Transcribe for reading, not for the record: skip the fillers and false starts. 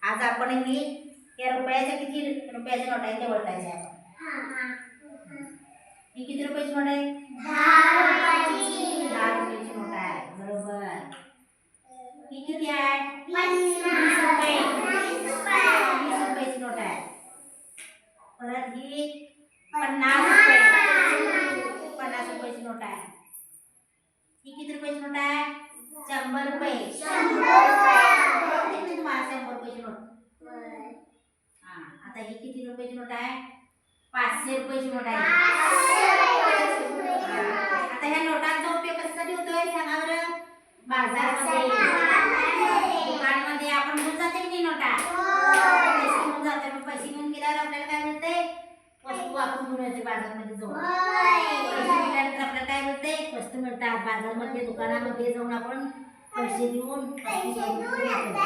आज आपण ही या रुपयाच्या किती रुपयाच्या नोट आहे ते ओळखायचे आपण. ही किती रुपयाची नोट आहे? 10 रुपयाची नोट आहे. बरोबर. ही किती आहे? 20 रुपये. 20 रुपयाची नोट आहे. परत ही 50 रुपये. 50 रुपयाची नोट आहे. ही किती रुपयाची नोट आहे? 100 रुपये. 100 रुपयाची नोट. आता ही किती रुपयाची नोट आहे? 500 रुपयाची नोट आहे. आता ह्या नोटांचा उपयोग कशासाठी होतोय सांगा बरं? बाजारामध्ये, दुकानामध्ये आपण घेऊन जाते की नाही नोटा? पैसे घेऊन जाते. मग पैसे घेऊन गेल्यावर आपल्याला काय मिळते? वस्तू आपण घेऊन येते बाजारमध्ये जाऊन. पैसे दिल्यानंतर आपल्याला काय मिळते? वस्तू मिळतात. बाजारमध्ये दुकानामध्ये जाऊन आपण पैसे देऊन वस्तू घेऊन येतो.